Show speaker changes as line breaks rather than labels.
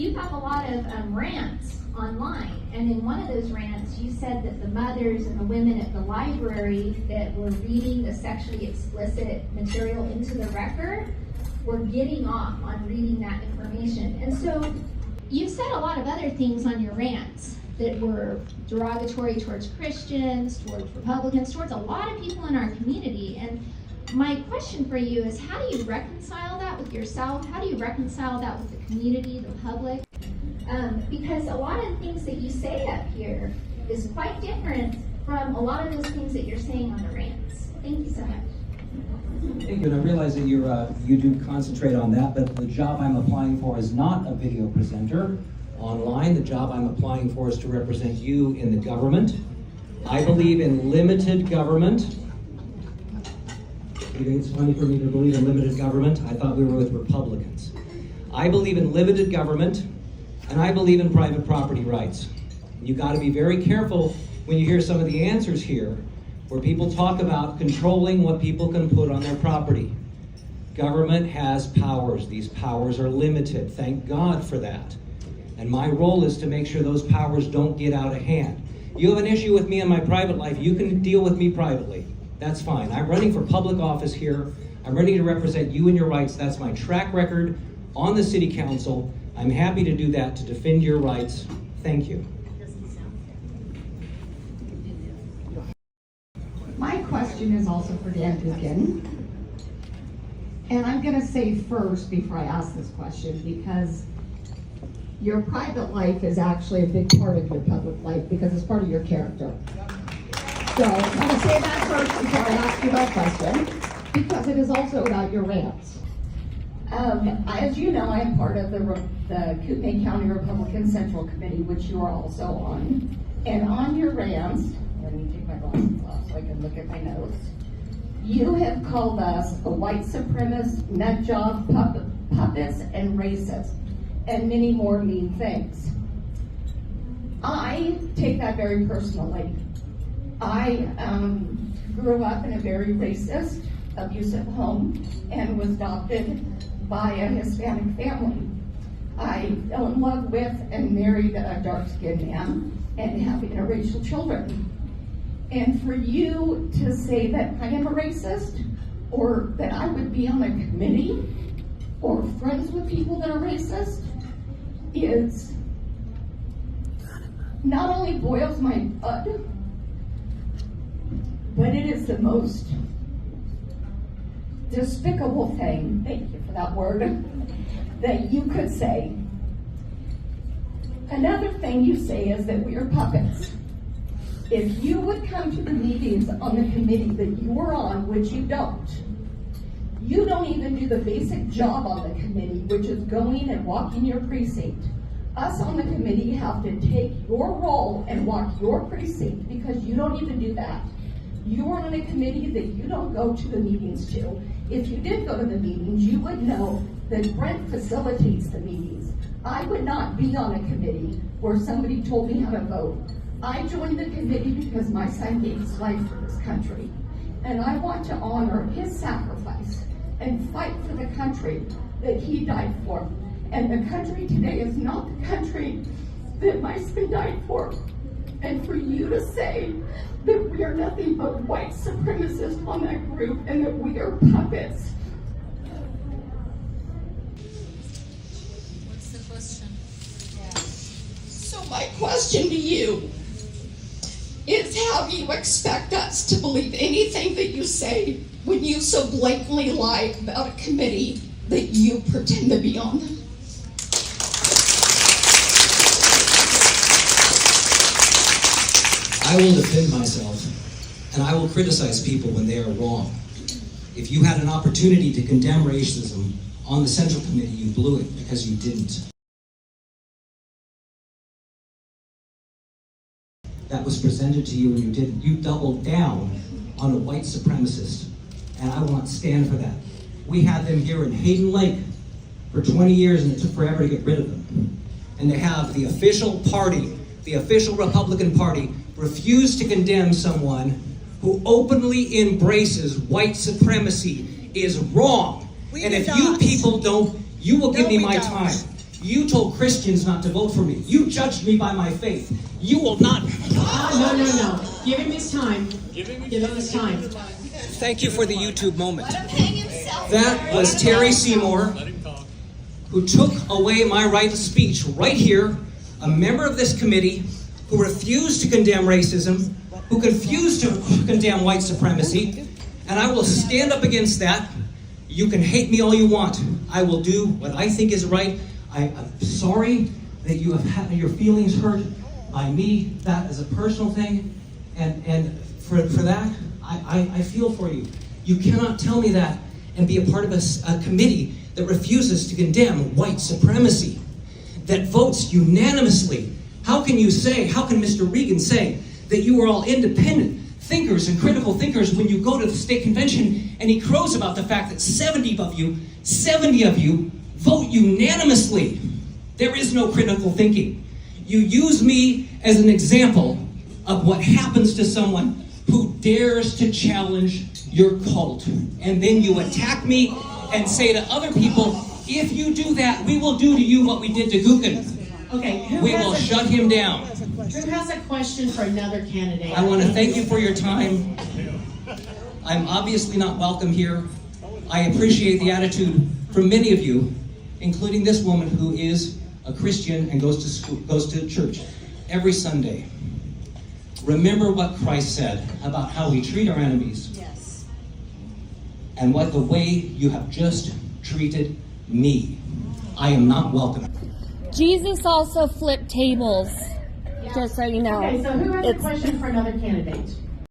you have a lot of rants online, and in one of those rants, you said that the mothers and the women at the library that were reading the sexually explicit material into the record were getting off on reading that information. And so you said a lot of other things on your rants that were derogatory towards Christians, towards Republicans, towards a lot of people in our community. And my question for you is, how do you reconcile that with yourself? How do you reconcile that with the community, the public? Because a lot of the things that you say up here is quite different from a lot of those things that you're saying on the rants. Thank you so much.
Thank you, and I realize that you do concentrate on that, but the job I'm applying for is not a video presenter online. The job I'm applying for is to represent you in the government. I believe in limited government. You think it's funny for me to believe in limited government? I thought we were with Republicans. I believe in limited government, and I believe in private property rights. You got to be very careful when you hear some of the answers here, where people talk about controlling what people can put on their property. Government has powers. These powers are limited. Thank God for that. And my role is to make sure those powers don't get out of hand. You have an issue with me in my private life, you can deal with me privately. That's fine. I'm running for public office here. I'm ready to represent you and your rights. That's my track record on the city council. I'm happy to do that, to defend your rights. Thank you.
My question is also for Dan Gookin. And I'm going to say first, before I ask this question, because your private life is actually a big part of your public life because it's part of your character. So I'm going to say that first before I ask you that question, because it is also about your rants.
As you know, I am part of the Kootenai County Republican Central Committee, which you are also on. And on your rants, let me take my glasses off so I can look at my notes. You have called us a white supremacist, nut job, puppets, and racist, and many more mean things. I take that very personally. I grew up in a very racist, abusive home and was adopted by a Hispanic family. I fell in love with and married a dark-skinned man and have interracial children. And for you to say that I am a racist, or that I would be on a committee, or friends with people that are racist, is not only boils my blood, but it is the most despicable thing, thank you for that word, that you could say. Another thing you say is that we are puppets. If you would come to the meetings on the committee that you were on, which you don't even do the basic job on the committee, which is going and walking your precinct. Us on the committee have to take your role and walk your precinct because you don't even do that. You are on a committee that you don't go to the meetings to. If you did go to the meetings, you would know that Brent facilitates the meetings. I would not be on a committee where somebody told me how to vote. I joined the committee because my son gave his life for this country. And I want to honor his sacrifice and fight for the country that he died for. And the country today is not the country that my son died for. And for you to say that we are nothing but white supremacists on that group and that we are puppets.
What's the question?
So my question to you is, how do you expect us to believe anything that you say when you so blatantly lie about a committee that you pretend to be on?
I will defend myself, and I will criticize people when they are wrong. If you had an opportunity to condemn racism on the Central Committee, you blew it because you didn't. That was presented to you and you didn't. You doubled down on a white supremacist, and I will not stand for that. We had them here in Hayden Lake for 20 years, and it took forever to get rid of them. And to have the official party, the official Republican Party, refuse to condemn someone who openly embraces white supremacy is wrong. And if you people don't, you will give me my time. You told Christians not to vote for me. You judged me by my faith. You will not.
No. Give him his time. Give him his time.
Thank you for the YouTube moment. That was Terry Seymour, who took away my right of speech right here, a member of this committee who refused to condemn racism, who refused to condemn white supremacy, and I will stand up against that. You can hate me all you want. I will do what I think is right. I'm sorry that you have had your feelings hurt by me. That is a personal thing, and for that, I feel for you. You cannot tell me that and be a part of a committee that refuses to condemn white supremacy, that votes unanimously. How can Mr. Regan say that you are all independent thinkers and critical thinkers when you go to the state convention and he crows about the fact that 70 of you vote unanimously? There is no critical thinking. You use me as an example of what happens to someone who dares to challenge your cult. And then you attack me and say to other people, if you do that, we will do to you what we did to Gookin.
Okay.
We will shut him down.
Who has a question for another candidate?
I want to thank you for your time. I'm obviously not welcome here. I appreciate the attitude from many of you, including this woman who is a Christian and goes to church every Sunday. Remember what Christ said about how we treat our enemies.
Yes.
And what the way you have just treated me. I am not welcome.
Jesus also flipped tables, just so you know.
Okay, so who has a question for another candidate?